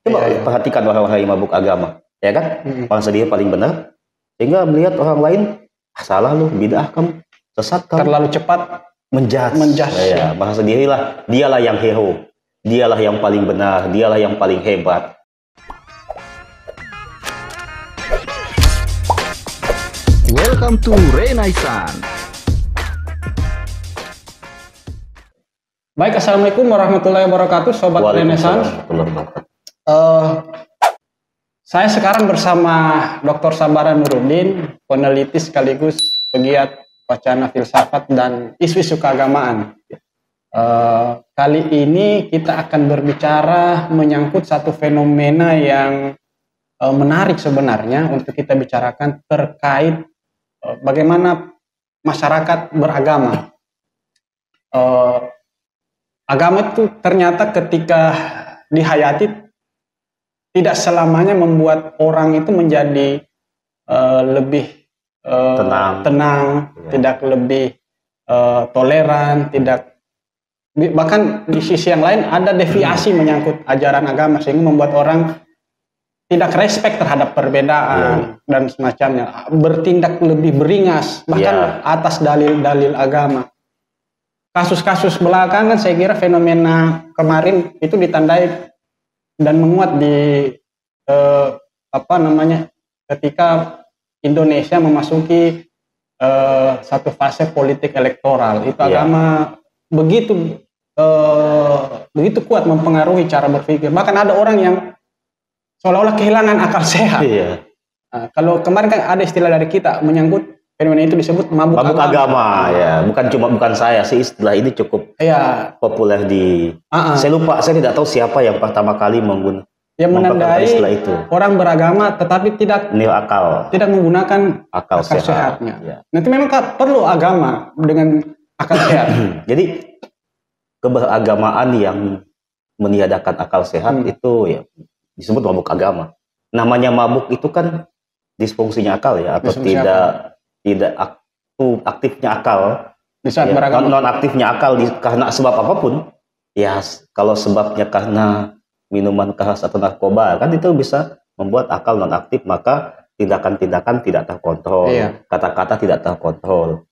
Coba perhatikan orang-orang yang mabuk agama, ya kan? Merasa dia paling benar, sehingga melihat orang lain, salah lu, bid'ah kamu, sesat kamu. Terlalu cepat menjudge. Ya, merasa dialah yang hero, dialah yang paling benar, dialah yang paling hebat. Welcome to Renaissance. Baik, assalamualaikum warahmatullahi wabarakatuh, sobat Renaissance. Saya sekarang bersama Dr. Sabaran Nurudin, peneliti sekaligus pegiat wacana filsafat dan isu-isu keagamaan. Kali ini kita akan berbicara menyangkut satu fenomena yang menarik sebenarnya untuk kita bicarakan terkait bagaimana masyarakat beragama. Agama itu ternyata ketika dihayati tidak selamanya membuat orang itu menjadi lebih tenang, ya. Tidak lebih toleran, bahkan di sisi yang lain ada deviasi menyangkut ajaran agama sehingga membuat orang tidak respect terhadap perbedaan dan semacamnya, bertindak lebih beringas bahkan atas dalil-dalil agama. Kasus-kasus belakangan saya kira fenomena kemarin itu ditandai dan menguat di ketika Indonesia memasuki satu fase politik elektoral. Itu agama begitu kuat mempengaruhi cara berpikir. Bahkan ada orang yang seolah-olah kehilangan akal sehat. Nah, kalau kemarin kan ada istilah dari kita menyangkut fenomena itu disebut mabuk agama. Ya, bukan saya sih, istilah ini cukup populer di. Saya lupa, saya tidak tahu siapa yang pertama kali menggunakan. Yang menandai istilah itu. Orang beragama tetapi tidak menggunakan akal sehatnya. Ya. Nanti memang perlu agama dengan akal sehat. Jadi keberagamaan yang meniadakan akal sehat itu ya disebut mabuk agama. Namanya mabuk itu kan disfungsinya akal ya, atau tidak aktifnya akal. Di saat beragama. Non aktifnya akal karena sebab apapun. Ya, kalau sebabnya karena minuman keras atau narkoba kan itu bisa membuat akal non aktif, maka tindakan-tindakan tidak terkontrol, kata-kata tidak terkontrol.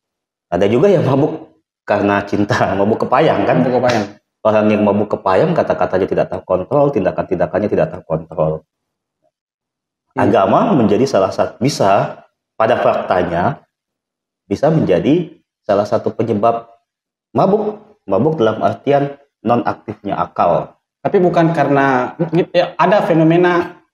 Ada juga yang mabuk karena cinta, mabuk kepayang kan? Mabuk kepayang. Orang yang mabuk kepayang kata-katanya tidak terkontrol, tindakan-tindakannya tidak terkontrol. Agama menjadi salah satu, bisa pada faktanya bisa menjadi salah satu penyebab mabuk dalam artian non aktifnya akal. Tapi bukan karena ada fenomena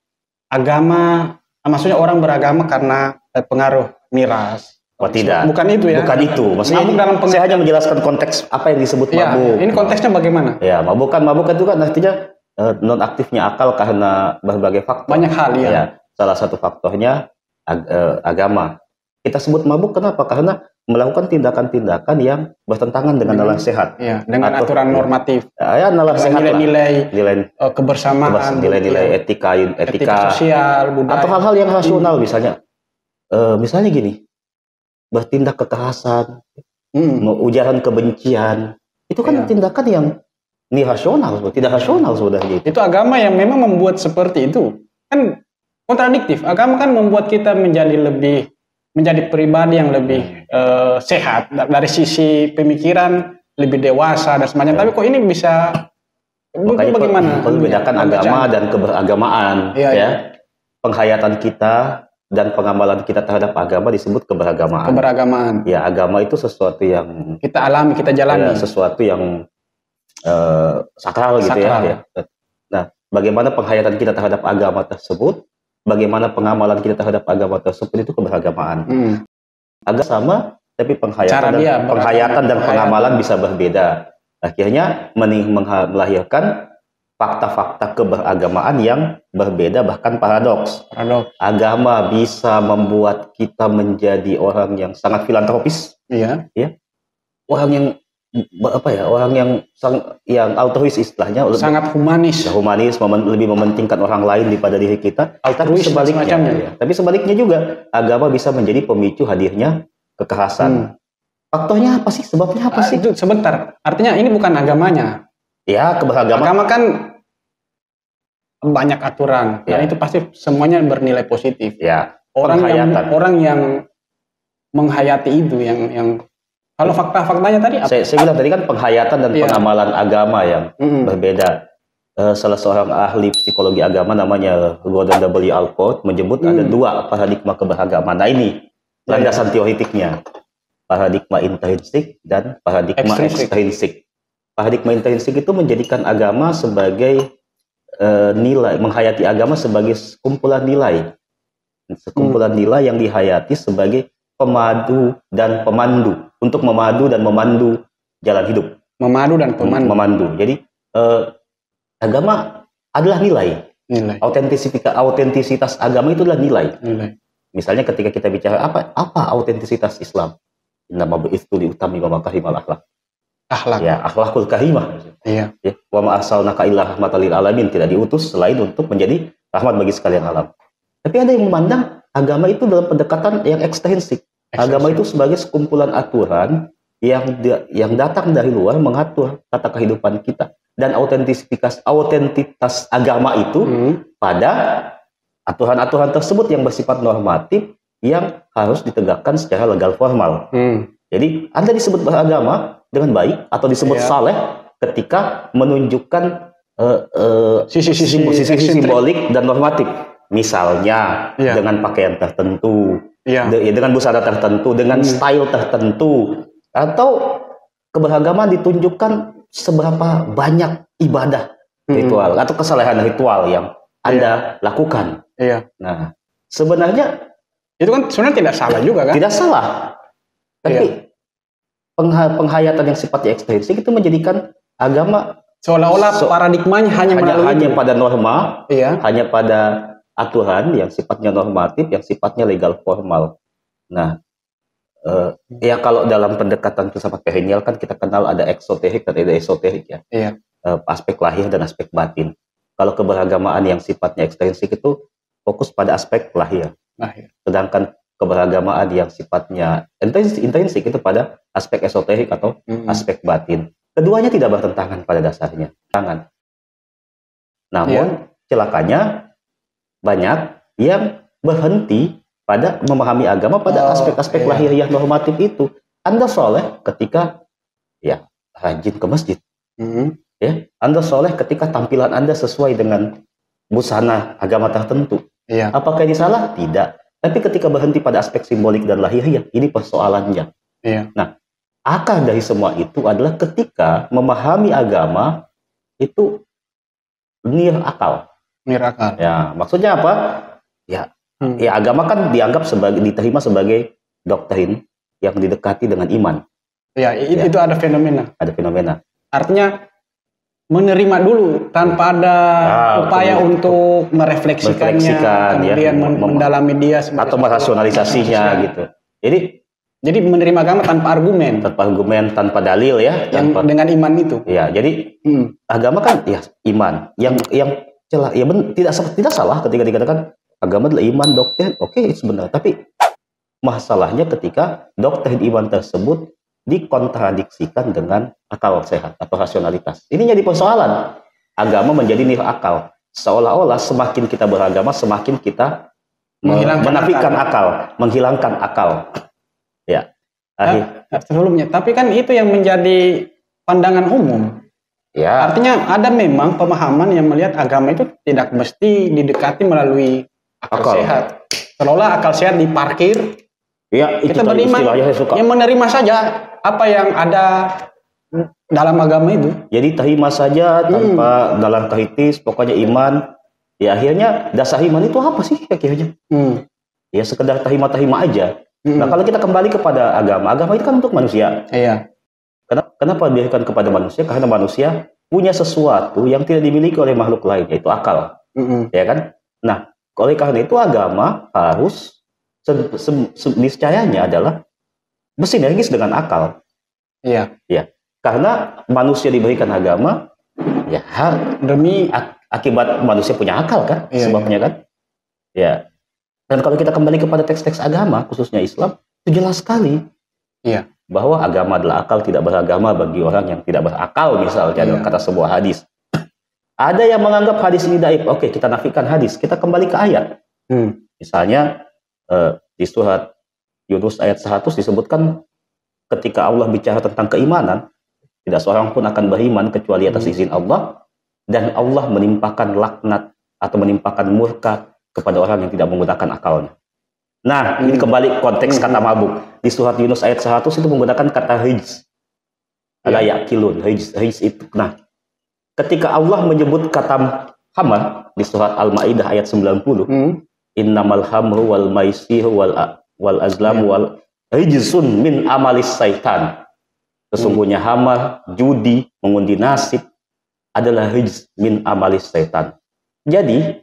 agama, maksudnya orang beragama karena pengaruh miras. Tidak. Bukan itu ya. Bukan itu. Maksudnya saya hanya menjelaskan konteks apa yang disebut mabuk. Ini konteksnya bagaimana? Ya, mabuk itu kan artinya non aktifnya akal karena berbagai faktor. Banyak hal ya. Salah satu faktornya agama. Kita sebut mabuk kenapa? Karena melakukan tindakan-tindakan yang bertentangan dengan nalar sehat. Ya, dengan aturan normatif. Nalar sehat, nilai kebersamaan, nilai-nilai etika sosial, budaya. Atau hal-hal yang rasional misalnya gini, bertindak kekerasan, ujaran kebencian, itu kan tindakan yang tidak rasional sebenarnya. Itu agama yang memang membuat seperti itu. Kan kontradiktif. Agama kan membuat kita menjadi pribadi yang lebih sehat dari sisi pemikiran, lebih dewasa dan semacamnya. Tapi kok ini bisa bagaimana? Perlu bedakan agama dan keberagamaan. Penghayatan kita dan pengamalan kita terhadap agama disebut keberagamaan. Ya, agama itu sesuatu yang kita alami, kita jalani. Sesuatu yang sakral gitu ya. Nah, bagaimana penghayatan kita terhadap agama tersebut? Bagaimana pengamalan kita terhadap agama tersebut itu keberagamaan. Agak sama, tapi penghayatan dan pengamalan bisa berbeda. Akhirnya melahirkan fakta-fakta keberagamaan yang berbeda, bahkan paradoks. Agama bisa membuat kita menjadi orang yang sangat filantropis. Orang yang altruis istilahnya, sangat humanis, lebih mementingkan orang lain daripada diri kita. Tapi sebaliknya juga agama bisa menjadi pemicu hadirnya kekerasan. Faktornya apa sih? Sebabnya apa sih? Sebentar, artinya ini bukan agamanya. Ya, keberagamaan. Agama kan banyak aturan. Dan itu pasti semuanya bernilai positif. Ya. Orang yang menghayati itu yang kalau fakta-faktanya tadi apa? Saya bilang tadi kan penghayatan dan pengamalan agama yang berbeda. Salah seorang ahli psikologi agama namanya Gordon W. Allport menyebut ada dua paradigma keberagaman. Nah ini landasan teoretiknya. Paradigma intrinsik dan paradigma ekstrinsik. Paradigma intrinsik itu menjadikan agama sebagai nilai, menghayati agama sebagai kumpulan nilai. Sekumpulan nilai yang dihayati sebagai pemadu dan pemandu untuk memadu dan memandu jalan hidup. Memandu. Jadi agama adalah nilai. Autentisitas agama itu adalah nilai. Misalnya ketika kita bicara apa autentisitas Islam? Nama itu diutami wa makarimal akhlak. Ya, akhlakul karimah. Iya. Ya, wa ma arsalnaka illa rahmatan lil alamin, tidak diutus selain untuk menjadi rahmat bagi sekalian alam. Tapi ada yang memandang agama itu dalam pendekatan yang ekstrinsik. Agama itu sebagai sekumpulan aturan yang datang dari luar mengatur tata kehidupan kita, dan autentitas agama itu pada aturan-aturan tersebut yang bersifat normatif yang harus ditegakkan secara legal formal. Jadi Anda disebut beragama dengan baik atau disebut saleh ketika menunjukkan sisi simbolik dan normatif. Misalnya dengan pakaian tertentu, dengan busana tertentu, dengan style tertentu, atau keberagaman ditunjukkan seberapa banyak ibadah ritual atau kesalehan ritual yang Anda lakukan. Nah, sebenarnya itu kan sebenarnya tidak salah juga kan? Tidak salah. Tapi penghayatan yang sifatnya ekstrinsik itu menjadikan agama seolah-olah paradigmanya hanya pada norma, hanya pada aturan yang sifatnya normatif, yang sifatnya legal formal. Nah, ya kalau dalam pendekatan filsafat perennial kan kita kenal ada eksoterik dan ada esoterik ya. Aspek lahir dan aspek batin. Kalau keberagamaan yang sifatnya ekstrinsik itu fokus pada aspek lahir. Sedangkan keberagamaan yang sifatnya intrinsik itu pada aspek esoterik atau aspek batin. Keduanya tidak bertentangan pada dasarnya. Namun celakanya banyak yang berhenti pada memahami agama pada aspek-aspek lahiriah normatif itu. Anda soleh ketika rajin ke masjid. Anda soleh ketika tampilan Anda sesuai dengan busana agama tertentu. Apakah ini salah? Tidak. Tapi ketika berhenti pada aspek simbolik dan lahiriah, ini persoalannya. Nah, akar dari semua itu adalah ketika memahami agama itu nir akal. Ya, maksudnya apa? Ya, agama kan dianggap diterima sebagai doktrin yang didekati dengan iman. Itu ada fenomena. Artinya menerima dulu tanpa ada upaya untuk merefleksikannya, kemudian mendalami dia atau merasionalisasinya gitu. Jadi menerima agama tanpa argumen, tanpa dalil dengan iman itu. Jadi agama kan iman yang tidak salah ketika dikatakan agama adalah iman, doktrin, sebenarnya. Tapi masalahnya ketika doktrin iman tersebut dikontradiksikan dengan akal sehat atau rasionalitas. Ini jadi persoalan. Agama menjadi nir akal. Seolah-olah semakin kita beragama, semakin kita menafikan akal, menghilangkan akal. Sebelumnya, tapi kan itu yang menjadi pandangan umum. Artinya ada memang pemahaman yang melihat agama itu tidak mesti didekati melalui akal sehat. Seolah akal sehat diparkir. Kita beriman, yang menerima saja apa yang ada dalam agama itu. Jadi terima saja tanpa dalam kritis, pokoknya iman. Akhirnya dasar iman itu apa sih akhirnya? Sekedar terima aja. Nah, kalau kita kembali kepada agama itu kan untuk manusia. Kenapa diberikan kepada manusia? Karena manusia punya sesuatu yang tidak dimiliki oleh makhluk lain, yaitu akal. Ya kan? Nah, oleh karena itu agama harus niscayanya adalah bersinergis dengan akal. Karena manusia diberikan agama demi akibat manusia punya akal kan, sebabnya kan. Dan kalau kita kembali kepada teks-teks agama, khususnya Islam, itu jelas sekali bahwa agama adalah akal, tidak beragama bagi orang yang tidak berakal, misalnya dalam kata sebuah hadis. Ada yang menganggap hadis ini dhaif. Oke, kita nafikan hadis. Kita kembali ke ayat. Misalnya di surat Yunus ayat 100 disebutkan ketika Allah bicara tentang keimanan, tidak seorang pun akan beriman kecuali atas izin Allah, dan Allah menimpakan laknat atau menimpakan murka kepada orang yang tidak menggunakan akalnya. Nah, ini kembali konteks kata mabuk. Di surat Yunus ayat 100 itu menggunakan kata hijz. Ala yakilun, hijz itu. Nah, ketika Allah menyebut kata khamar di surat Al-Maidah ayat 90, innamal hamru wal maisir wal azlam wal rijsun min amalis syaitan. Sesungguhnya hamar, judi, mengundi nasib adalah rijz min amalis syaitan. Jadi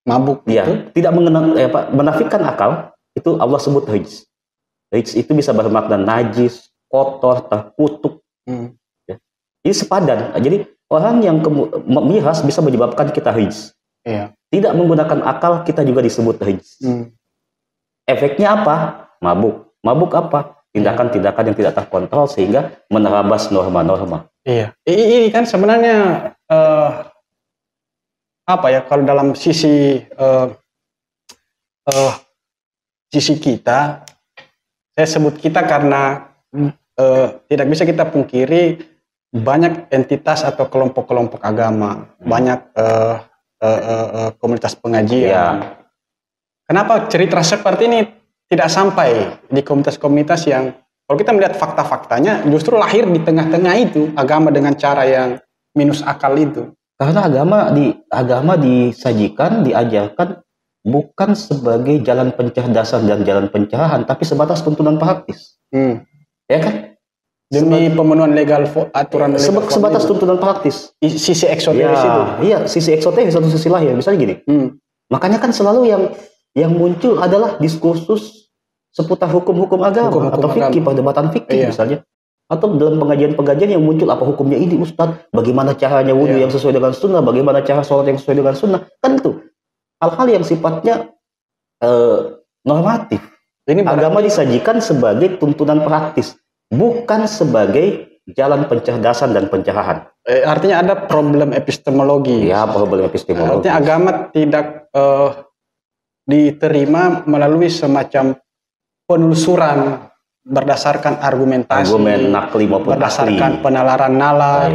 mabuk ya, tidak menafikan akal, itu Allah sebut rijz. Rijz itu bisa bermakna najis, kotor, terkutuk. Ini sepadan. Jadi orang yang miras bisa menyebabkan kita hijz. Tidak menggunakan akal, kita juga disebut hijz. Efeknya apa? Mabuk. Mabuk apa? Tindakan-tindakan yang tidak terkontrol sehingga menerabas norma-norma. Iya. Ini kan sebenarnya apa ya? Kalau dalam sisi kita, saya sebut kita karena tidak bisa kita pungkiri banyak entitas atau kelompok-kelompok agama, banyak komunitas pengajian. Kenapa cerita seperti ini tidak sampai di komunitas-komunitas yang, kalau kita melihat fakta-faktanya, justru lahir di tengah-tengah itu agama dengan cara yang minus akal itu. Karena agama disajikan, diajarkan bukan sebagai jalan pencerdasan dan jalan pencerahan, tapi sebatas tuntunan praktis. Ya kan? Demi pemenuhan legal aturan legal sebatas tuntunan praktis. Sisi eksoteris itu. Iya, sisi eksoteris satu sisi lahir. Misalnya gini. Makanya kan selalu yang muncul adalah diskursus seputar hukum-hukum agama atau fikih, perdebatan fikih misalnya. Atau dalam pengajian-pengajian yang muncul apa hukumnya ini Ustadz, bagaimana caranya wudhu yang sesuai dengan sunnah, bagaimana cara sholat yang sesuai dengan sunnah. Kan itu hal-hal yang sifatnya normatif. Ini agama disajikan sebagai tuntunan praktis, bukan sebagai jalan pencerdasan dan pencerahan. Artinya ada problem epistemologi. Ya, problem epistemologi. Artinya agama tidak diterima melalui semacam penelusuran berdasarkan argumentasi, argumen nakli maupun berdasarkan penalaran nalar.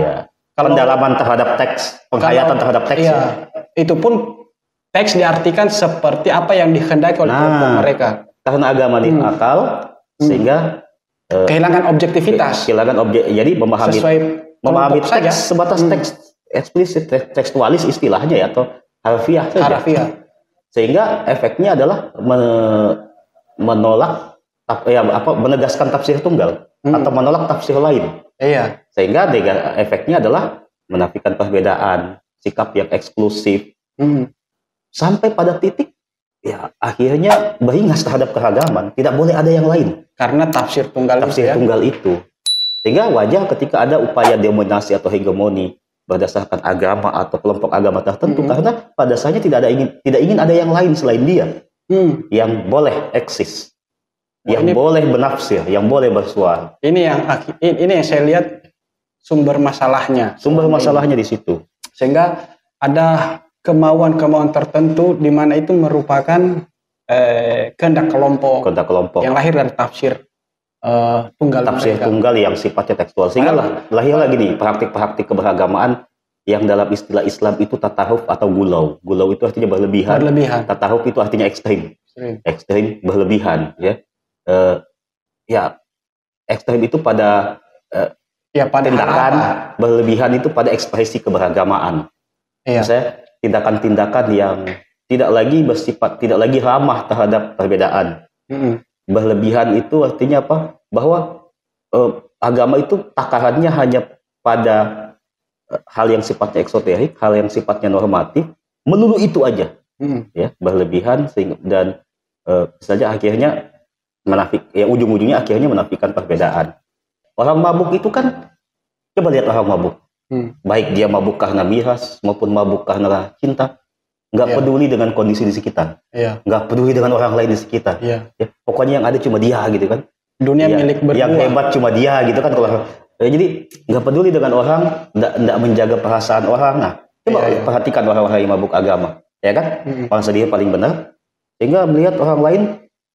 Pendalaman terhadap teks, penghayatan terhadap teks. Iya, itu pun teks diartikan seperti apa yang dikehendaki oleh kelompok mereka. Karena agama di akal, sehingga kehilangan objektivitas. Jadi memahami teks saja. Sebatas teks eksplisit, tekstualis istilahnya ya, atau harfiah saja. Sehingga efeknya adalah menolak menegaskan tafsir tunggal atau menolak tafsir lain. Sehingga efeknya adalah menafikan perbedaan, sikap yang eksklusif. Sampai pada titik ya akhirnya beringas terhadap keragaman, tidak boleh ada yang lain karena tafsir tunggal itu. Sehingga wajar ketika ada upaya dominasi atau hegemoni berdasarkan agama atau kelompok agama tertentu, karena pada dasarnya tidak ingin ada yang lain selain dia yang boleh eksis, yang boleh benafsir, yang boleh bersuara. Ini yang saya lihat sumber masalahnya di situ. Sehingga ada kemauan-kemauan tertentu di mana itu merupakan kehendak kelompok yang lahir dari tafsir tunggal yang sifatnya tekstual. Sehingga lahirlah gini praktik-praktik keberagamaan yang dalam istilah Islam itu tatahuf atau gulau. Gulau itu artinya berlebihan. Tatahuf itu artinya ekstrim, berlebihan. Ekstrim itu pada tindakan, berlebihan itu pada ekspresi keberagamaan. Misalnya tindakan-tindakan yang tidak lagi ramah terhadap perbedaan. Berlebihan itu artinya apa? Bahwa agama itu takarannya hanya pada hal yang sifatnya eksoterik, hal yang sifatnya normatif, melulu itu aja. Berlebihan dan saja akhirnya ujung-ujungnya akhirnya menafikan perbedaan. Orang mabuk itu kan, coba lihat orang mabuk. Baik dia mabuk karena miras maupun mabuk karena cinta, nggak peduli dengan kondisi di sekitar, nggak peduli dengan orang lain di sekitar. Pokoknya yang ada cuma dia gitu kan. Dunia milik berdua. Yang hebat cuma dia gitu kan. Kalau Jadi nggak peduli dengan orang, nggak menjaga perasaan orang. Nah, coba perhatikan orang-orang yang mabuk agama, ya kan? Merasa dia paling benar, sehingga melihat orang lain,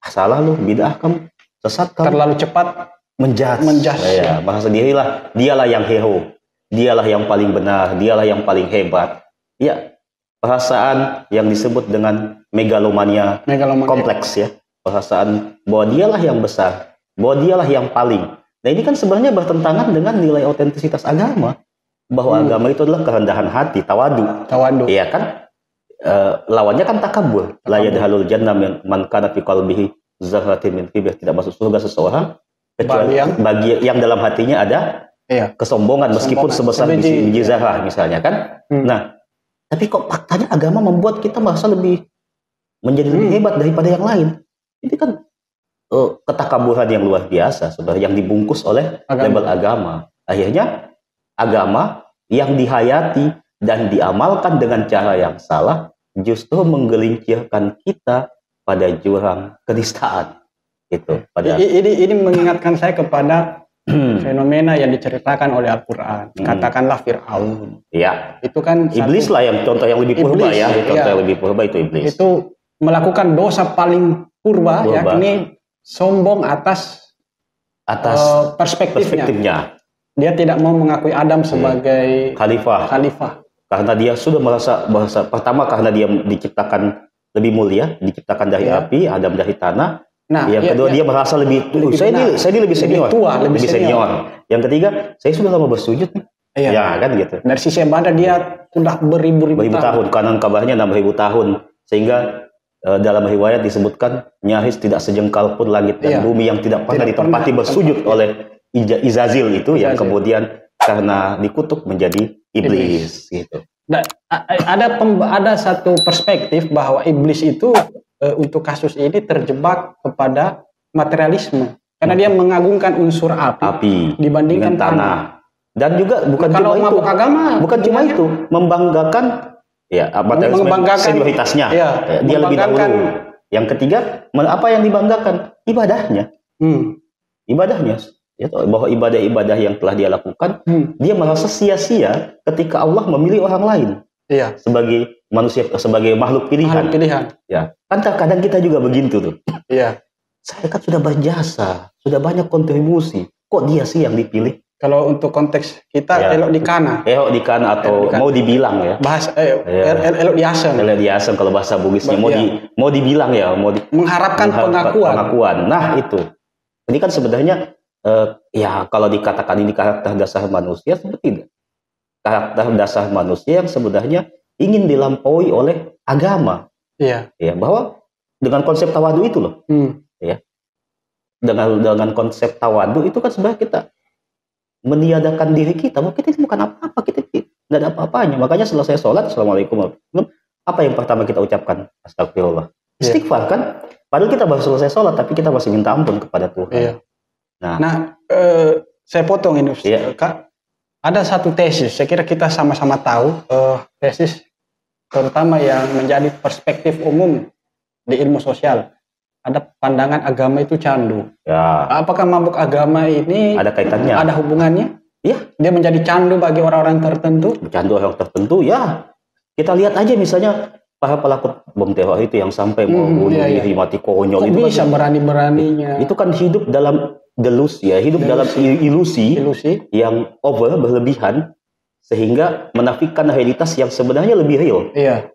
salah lu, bid'ah kamu, sesat kamu. Terlalu cepat menjudge. Ya, merasa dialah yang hero, dialah yang paling benar, dialah yang paling hebat. Ya, perasaan yang disebut dengan megalomania. Kompleks ya. Perasaan bahwa dialah yang besar, bahwa dialah yang paling. Nah ini kan sebenarnya bertentangan dengan nilai otentisitas agama, bahwa agama itu adalah kerendahan hati, tawadu. Iya kan? Lawannya kan takabur. La yadhalul jannah man kana fi qalbihi zarratin min kibr, tidak masuk surga seseorang kecuali bagi yang dalam hatinya ada kesombongan meskipun sebesar biji zarah misalnya kan. Nah, tapi kok faktanya agama membuat kita merasa menjadi lebih hebat daripada yang lain. Ini kan ketakaburan yang luar biasa sebenarnya yang dibungkus oleh label agama. Akhirnya agama yang dihayati dan diamalkan dengan cara yang salah justru menggelincirkan kita pada jurang kenistaan. Itu. Ini mengingatkan saya kepada fenomena yang diceritakan oleh Al-Quran. Katakanlah Fir'aun. Ya. Itu kan iblis lah yang contoh yang lebih purba ya. Contoh yang lebih purba itu iblis. Itu melakukan dosa paling purba. Yakni sombong atas perspektifnya. Dia tidak mau mengakui Adam sebagai khalifah. Karena dia sudah merasa pertama karena dia diciptakan lebih mulia, diciptakan dari api, Adam dari tanah. Nah, yang kedua dia merasa saya ini lebih senior, lebih senior. Yang ketiga, saya sudah lama bersujud nih. Ya kan gitu. Dari sisi ibadah dia sudah beribu-ribu tahun. Kanan kabarnya 6.000 tahun. Sehingga dalam riwayat disebutkan nyaris tidak sejengkal pun langit dan bumi yang tidak pernah ditempati bersujud oleh Izazil itu yang kemudian karena dikutuk menjadi iblis gitu. Nah, ada satu perspektif bahwa iblis itu untuk kasus ini terjebak kepada materialisme karena dia mengagungkan unsur api dibandingkan tanah. Dan juga bukan cuma itu. Bukan cuma itu, membanggakan senioritasnya. Dia lebih dahulu. Yang ketiga, apa yang dibanggakan? Ibadahnya. Ibadahnya. Bahwa ibadah-ibadah yang telah dia lakukan, dia merasa sia-sia ketika Allah memilih orang lain sebagai manusia, sebagai makhluk pilihan. Ya, kan terkadang kita juga begitu tuh. Saya kan sudah berjasa, sudah banyak kontribusi, kok dia sih yang dipilih? Kalau untuk konteks kita elok dikana atau mau dibilang ya. Elok diasem kalau bahasa Bugisnya mau dibilang ya, mengharapkan pengakuan. Nah, itu. Ini kan sebenarnya kalau dikatakan ini karakter dasar manusia, seperti tidak. Karakter dasar manusia yang sebenarnya ingin dilampaui oleh agama. Ya, bahwa dengan konsep tawadu itu loh. Ya. Dengan konsep tawadu itu kan sebenarnya kita meniadakan diri kita, bahwa kita itu bukan apa-apa, kita tidak ada apa-apanya. Makanya selesai sholat, assalamualaikum warahmatullahi wabarakatuh, apa yang pertama kita ucapkan? Astagfirullah. Istighfar kan? Padahal kita baru selesai sholat, tapi kita masih minta ampun kepada Tuhan. Nah, saya potong ini, Kak. Ada satu tesis, saya kira kita sama-sama tahu, tesis terutama yang menjadi perspektif umum di ilmu sosial. Ada pandangan agama itu candu. Apakah mabuk agama ini ada kaitannya? Ada hubungannya? Iya. Dia menjadi candu bagi orang-orang tertentu? Candu orang tertentu, ya. Kita lihat aja misalnya para pelaku bom teror itu yang sampai mau bunuh diri, mati konyol. Kok itu bisa berani-beraninya? Itu kan hidup dalam delusi ya, dalam ilusi yang berlebihan sehingga menafikan realitas yang sebenarnya lebih real.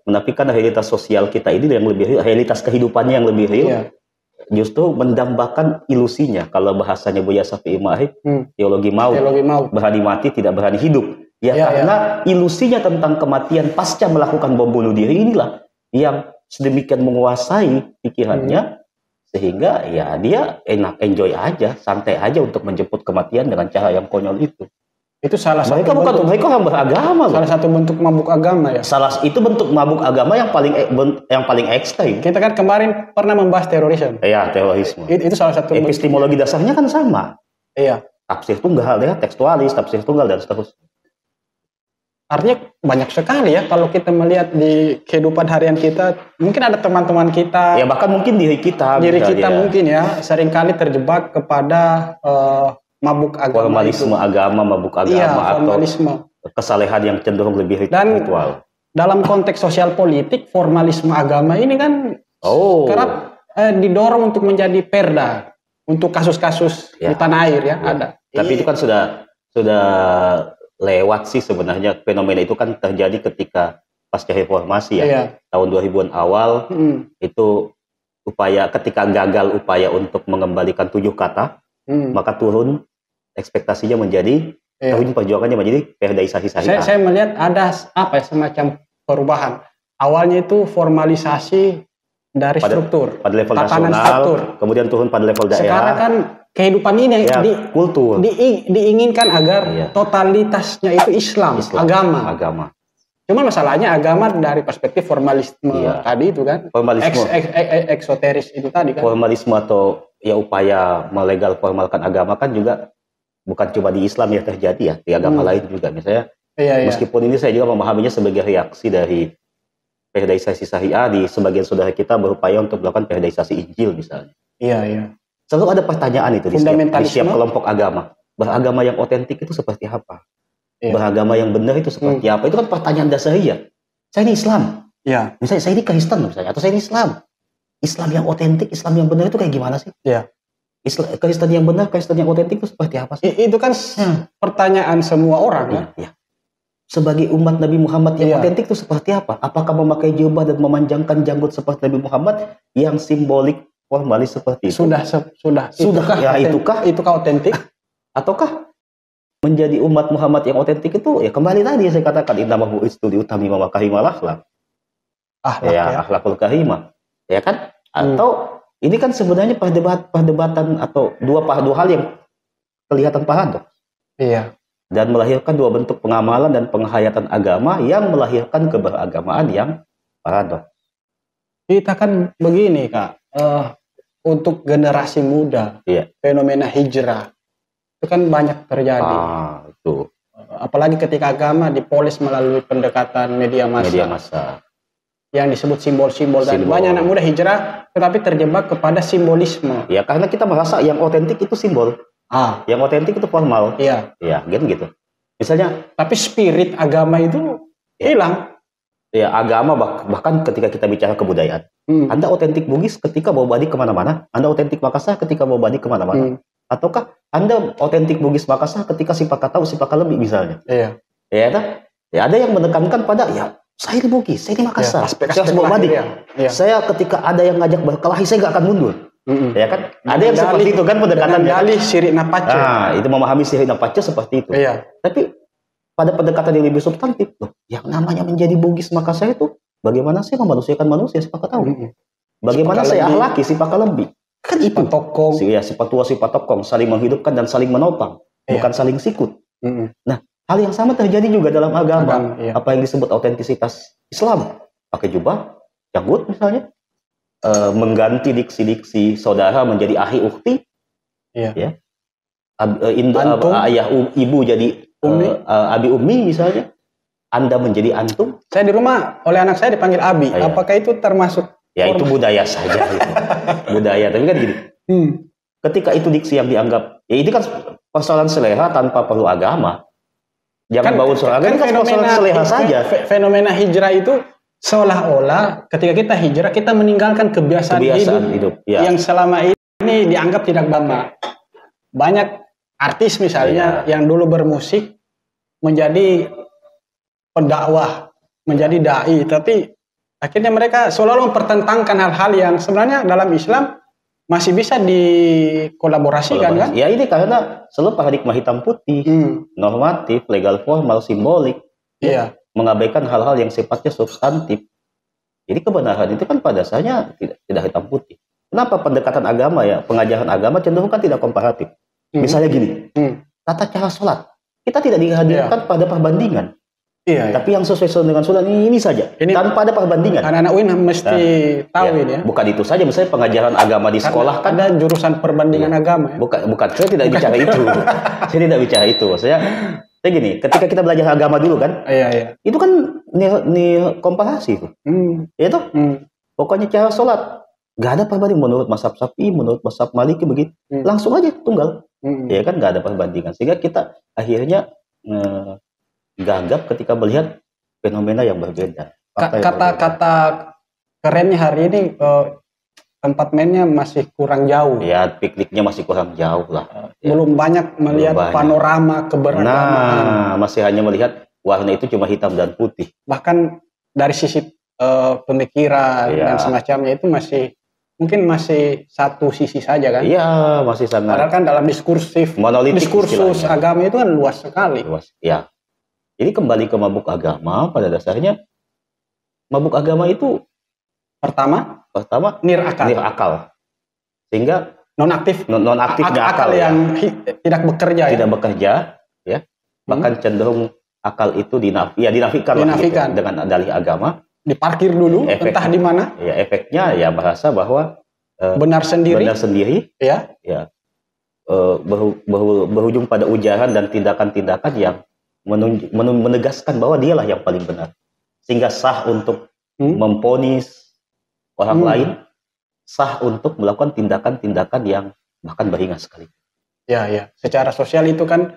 Menafikan realitas sosial kita ini yang lebih real, realitas kehidupannya yang lebih real. Justru mendambakan ilusinya. Kalau bahasanya Buya Syafi'i Ma'arif, teologi maut, berani mati tidak berani hidup. Karena ilusinya tentang kematian pasca melakukan bom bunuh diri inilah yang sedemikian menguasai pikirannya, sehingga dia enjoy aja, santai aja untuk menjemput kematian dengan cara yang konyol itu. Itu salah satu mereka orang beragama. Salah satu bentuk mabuk agama ya. Itu bentuk mabuk agama yang paling ekstrem. Kita kan kemarin pernah membahas terorisme. Terorisme. Itu salah satu epistemologi dasarnya kan sama. Tafsir tunggal ya, tekstualis, tafsir tunggal dan seterusnya. Artinya banyak sekali ya kalau kita melihat di kehidupan harian kita, mungkin ada teman-teman kita. Ya bahkan mungkin diri kita mungkin ya seringkali terjebak kepada mabuk agama formalisme itu. agama, mabuk agama, formalisme. atau kesalehan yang cenderung lebih Dan ritual. Dalam konteks sosial politik, formalisme agama ini kan kerap didorong untuk menjadi perda untuk kasus-kasus di tanah air ya. Ada. Tapi itu kan sudah lewat sih sebenarnya. Fenomena itu kan terjadi ketika pasca reformasi ya, tahun 2000-an awal. Itu ketika gagal upaya untuk mengembalikan 7 kata, maka turun ekspektasinya menjadi tahun perjuangannya menjadi perdaisasi syariah. Saya melihat ada semacam perubahan. Awalnya itu formalisasi dari struktur pada level tatanan nasional, struktur. Kemudian turun pada level daerah. Sekarang kan kehidupan ini kultur diinginkan agar totalitasnya itu Islam. Agama. Cuma masalahnya agama dari perspektif formalisme tadi itu kan. Formalisme. Eksoteris itu tadi kan. Formalisme atau upaya melegal formalkan agama kan juga bukan cuma di Islam yang terjadi ya, di agama lain juga. Misalnya meskipun ini saya juga memahaminya sebagai reaksi dari perdaisasi syariah, di sebagian saudara kita berupaya untuk melakukan perdaisasi Injil misalnya. Selalu ada pertanyaan itu di setiap kelompok agama. Beragama yang otentik itu seperti apa? Beragama yang benar itu seperti apa? Itu kan pertanyaan dasariah. Saya ini Islam. Misalnya saya ini Kristen misalnya, atau saya ini Islam. Islam yang otentik, Islam yang benar itu kayak gimana sih? Kristen yang benar, Kristen yang otentik itu seperti apa sih? Itu kan pertanyaan semua orang ya. Sebagai umat Nabi Muhammad yang otentik itu seperti apa? Apakah memakai jubah dan memanjangkan janggut seperti Nabi Muhammad yang simbolik formalis seperti itu? Sudah. Itukah otentik? Ataukah menjadi umat Muhammad yang otentik itu kembali tadi saya katakan innama bu'istu liutammima makarimul akhlaq. Akhlakul karimah. Ya kan? Atau ini kan sebenarnya perdebatan atau dua hal yang kelihatan paradoks. Dan melahirkan dua bentuk pengamalan dan penghayatan agama yang melahirkan keberagamaan yang paradoks. Kita kan begini Kak, untuk generasi muda, fenomena hijrah itu kan banyak terjadi. Itu. Apalagi ketika agama dipolis melalui pendekatan media massa. Yang disebut simbol-simbol dan banyak anak muda hijrah tetapi terjebak kepada simbolisme. Ya karena kita merasa yang otentik itu simbol. Yang otentik itu formal. Gitu. Misalnya, tapi spirit agama itu hilang. Agama bahkan ketika kita bicara kebudayaan. Anda otentik Bugis ketika bawa badik kemana-mana. Anda otentik Makassar ketika bawa badik kemana-mana. Ataukah Anda otentik Bugis Makassar ketika Sipaka tahu Sipaka lebih misalnya. Ada yang menekankan pada saya di Bugis, saya di Makassar. Saya harus bawa badik. Saya ketika ada yang ngajak berkelahi saya nggak akan mundur. Ya kan? Ada yang seperti itu kan pendekatannya. Dalih sirina pace. Itu memahami sirina pace seperti itu. Tapi pada pendekatan yang lebih substantif, yang namanya menjadi Bugis Makassar itu bagaimana saya memanusiakan manusia Sipaka tahu. Bagaimana saya akhlaki Sipaka lebih. Kan itu. Sifat tua sifat tokong, saling menghidupkan dan saling menopang, bukan saling sikut. Nah, hal yang sama terjadi juga dalam agama. Apa yang disebut autentisitas Islam, pakai jubah, janggut misalnya. Mengganti diksi-diksi saudara menjadi ahi ukti, ayah ibu jadi abi umi misalnya, Anda menjadi antum. Saya di rumah oleh anak saya dipanggil abi. Apakah itu termasuk? Itu budaya saja, gitu. Budaya. Tapi kan gini, ketika itu diksi yang dianggap, ini kan persoalan selera tanpa perlu agama. Jangan bawa soal agama, kan persoalan selera saja. Fenomena hijrah itu seolah-olah ketika kita hijrah kita meninggalkan kebiasaan hidup yang selama ini dianggap tidak bama. Banyak artis misalnya yang dulu bermusik menjadi pendakwah, menjadi dai, tapi akhirnya mereka seolah-olah mempertentangkan hal-hal yang sebenarnya dalam Islam masih bisa dikolaborasikan kan? Ini karena selalu paradigma hitam putih, normatif, legal formal, simbolik. Mengabaikan hal-hal yang sifatnya substantif. Jadi kebenaran itu kan pada dasarnya tidak hitam putih. Kenapa pendekatan agama pengajaran agama cenderung kan tidak komparatif. Misalnya gini, tata cara sholat kita tidak dihadirkan pada perbandingan. Tapi yang sesuai dengan sholat ini saja, tanpa ada perbandingan. Anak-anak UIN mesti tahu ini ya. Bukan itu saja, misalnya pengajaran agama di sekolah kan ada jurusan perbandingan agama. Bukan, saya tidak bicara itu. Saya tidak bicara itu. Saya gini, ketika kita belajar agama dulu kan, itu kan komparasi itu. Pokoknya cara sholat nggak ada perbandingan menurut mazhab Syafi'i, menurut mazhab Maliki begitu. Langsung aja tunggal. Ya kan nggak ada perbandingan. Sehingga kita akhirnya gagap ketika melihat fenomena yang berbeda. Kata-kata kerennya hari ini tempat mainnya masih kurang jauh. Ya, pikniknya masih kurang jauh lah. Belum banyak melihat panorama keberagamaan. Nah, masih hanya melihat warna itu cuma hitam dan putih. Bahkan dari sisi pemikiran dan semacamnya itu mungkin masih satu sisi saja kan? Iya, masih sangat. Padahal kan dalam diskursus agama itu kan luas sekali. Ya. Jadi kembali ke mabuk agama, pada dasarnya mabuk agama itu pertama nir akal. Sehingga nonaktifnya akal yang tidak bekerja ya. Bahkan cenderung akal itu dinafikan. Dengan dalih agama. Diparkir dulu entah di mana. Ya, efeknya ya bahasa bahwa benar sendiri ya. Berujung pada ujaran dan tindakan-tindakan yang menegaskan bahwa dialah yang paling benar. Sehingga sah untuk memponis orang lain, sah untuk melakukan tindakan-tindakan yang bahkan bahaya sekali. Ya. Secara sosial itu kan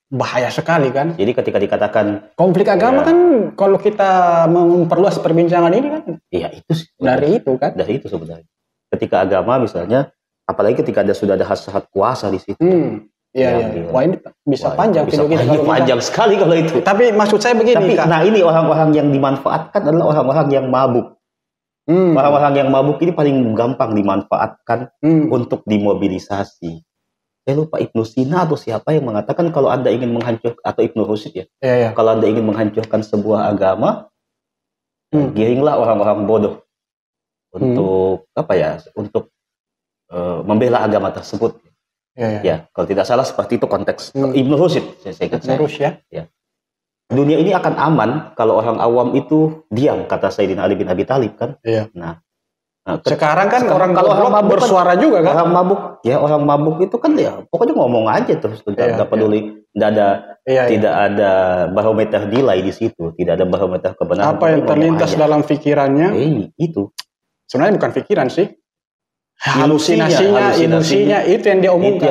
bahaya sekali kan. Jadi ketika dikatakan konflik agama kan, kalau kita memperluas perbincangan ini kan. Iya itu sih. Dari itu sebenarnya. Ketika agama misalnya, apalagi ketika sudah ada hasrat kuasa di situ. Wah ini bisa panjang video kita kalau panjang sekali kalau itu. Tapi maksud saya begini. Nah ini orang-orang yang dimanfaatkan adalah orang-orang yang mabuk. Orang-orang yang mabuk ini paling gampang dimanfaatkan untuk dimobilisasi. Saya lupa Ibnu Sina atau siapa yang mengatakan kalau Anda ingin menghancurkan, atau Ibnu Rushd ya. Kalau Anda ingin menghancurkan sebuah agama, giringlah orang-orang bodoh untuk untuk membela agama tersebut. Ya, kalau tidak salah seperti itu konteks Ibnu Rushd. Ya. Dunia ini akan aman kalau orang awam itu diam, kata Sayyidina Ali bin Abi Thalib kan. Nah, sekarang kan kalau orang mabuk bersuara juga kan. Orang mabuk itu kan ya pokoknya ngomong aja terus, tidak peduli, tidak ada barometer nilai di situ, tidak ada barometer kebenaran. Apa yang terlintas dalam pikirannya? Itu. Sebenarnya bukan pikiran sih. Halusinasinya itu yang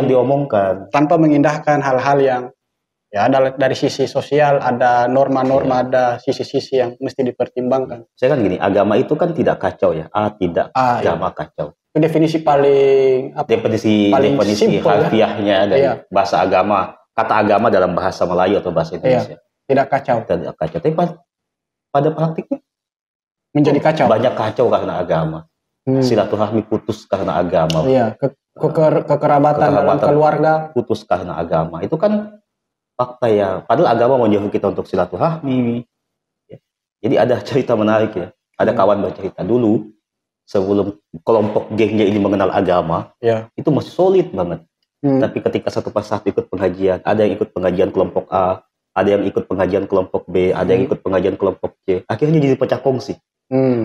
diomongkan. Tanpa mengindahkan hal-hal yang dari sisi sosial ada norma-norma, ada sisi-sisi yang mesti dipertimbangkan. Saya kan gini, agama itu kan tidak kacau ya. Agama kacau. Itu definisi paling definisi harfiahnya dari bahasa agama. Kata agama dalam bahasa Melayu atau bahasa Indonesia. Tidak kacau. Tapi pada praktiknya menjadi kacau. Banyak kacau karena agama. Silaturahmi putus karena agama. Kekerabatan dalam keluarga putus karena agama. Itu kan fakta ya. Padahal agama menyuruh kita untuk silaturahmi. Jadi ada cerita menarik ya. Ada kawan bercerita dulu sebelum kelompok gengnya ini mengenal agama, itu masih solid banget. Tapi ketika satu persatu ikut pengajian, ada yang ikut pengajian kelompok A, ada yang ikut pengajian kelompok B, ada yang ikut pengajian kelompok C. Akhirnya jadi pecah kongsi.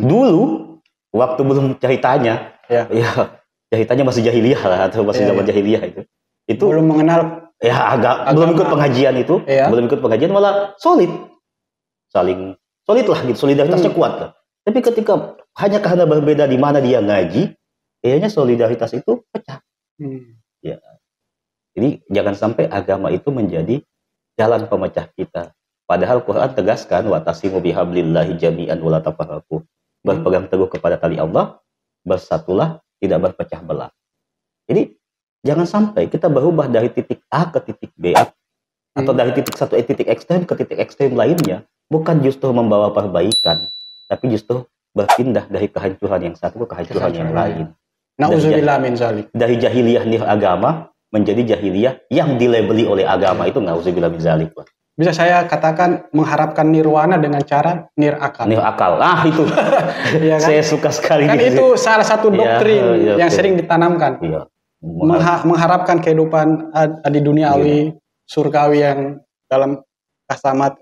Dulu waktu belum ceritanya, ceritanya masih jahiliyah lah, atau masih zaman jahiliyah itu belum mengenal. Belum ikut pengajian itu, belum ikut pengajian malah solid lah gitu, solidaritasnya kuat lah. Tapi ketika hanya karena berbeda di mana dia ngaji, kayaknya solidaritas itu pecah. Ya. Jadi jangan sampai agama itu menjadi jalan pemecah kita. Padahal Quran tegaskan watasimu bihablillahi jami'an wa la tafarraqu. Berpegang teguh kepada tali Allah, bersatulah, tidak berpecah belah. Jadi jangan sampai kita berubah dari titik A ke titik B, atau dari titik satu titik ekstrem ke titik ekstrem lainnya, bukan justru membawa perbaikan, tapi justru berpindah dari kehancuran yang satu ke kehancuran yang lain. Nauzubillah min zalik. Dari jahiliyah nir agama menjadi jahiliyah yang dilabeli oleh agama, itu nauzubillah min zalik. Bisa saya katakan mengharapkan nirwana dengan cara nir akal. Nir akal. Itu. Kan? Saya suka sekali. Kan itu salah satu doktrin yang sering ditanamkan. Mengharapkan kehidupan di duniawi, surgawi yang dalam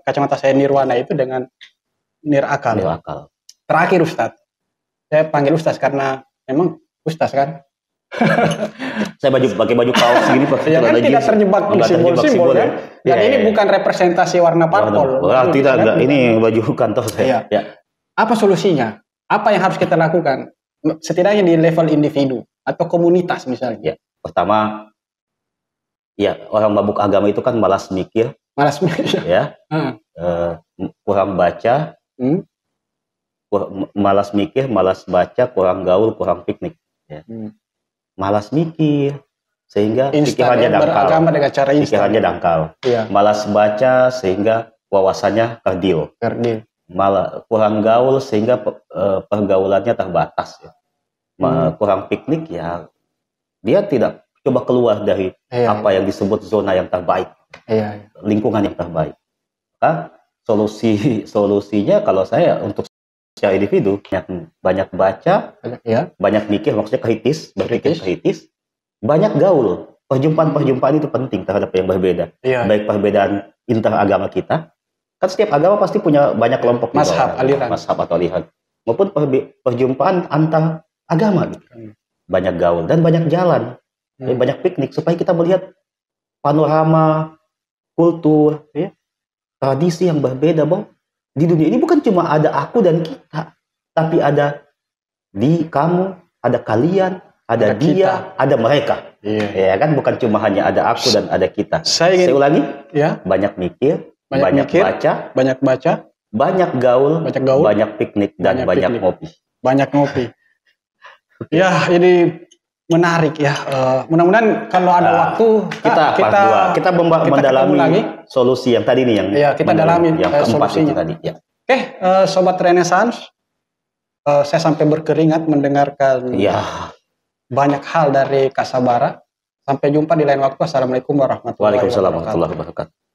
kacamata saya nirwana itu dengan nir akal. Terakhir Ustadz, saya panggil Ustadz karena memang Ustadz kan. Saya pakai baju kaos gini kan tidak terjebak di simbol-simbol kan. Dan ini bukan representasi warna parpol. Tidak, ini baju kantor saya. Apa solusinya? Apa yang harus kita lakukan? setidaknya di level individu atau komunitas misalnya. Ya, pertama, ya orang mabuk agama itu kan malas mikir, ya, kurang baca, malas mikir, malas baca, kurang gaul, kurang piknik, ya. Malas mikir sehingga pikirannya dangkal, pikirannya dangkal. Iya. Malas baca sehingga wawasannya kerdil. Kurang gaul sehingga pergaulannya terbatas, ya. Kurang piknik, ya dia tidak coba keluar dari apa yang disebut zona yang terbaik, lingkungan yang terbaik. Maka solusinya kalau saya untuk secara individu banyak baca, banyak mikir, maksudnya berpikir kritis, banyak gaul. Perjumpaan itu penting terhadap yang berbeda, baik perbedaan interagama kita. Kan setiap agama pasti punya banyak kelompok mazhab atau aliran, maupun perjumpaan antar agama gitu. Banyak gaul dan banyak jalan, banyak piknik supaya kita melihat panorama kultur, ya, tradisi yang berbeda, Bang. Di dunia ini bukan cuma ada aku dan kita, tapi ada kamu, ada kalian, ada dia, ada mereka. Ya kan, bukan cuma hanya ada aku dan ada kita. Saya ulangi, banyak mikir, banyak baca, banyak gaul, banyak piknik, dan banyak ngopi. Banyak ngopi. Ya, ini menarik ya. Mudah-mudahan kalau ada waktu kita mendalami solusi yang tadi nih, yang kita dalami yang keempat itu tadi. Ya. Oke, Sobat Renaissance, saya sampai berkeringat mendengarkan banyak hal dari Kak Sabara. Sampai jumpa di lain waktu. Assalamualaikum warahmatullahi wabarakatuh. Waalaikumsalam warahmatullahi wabarakatuh.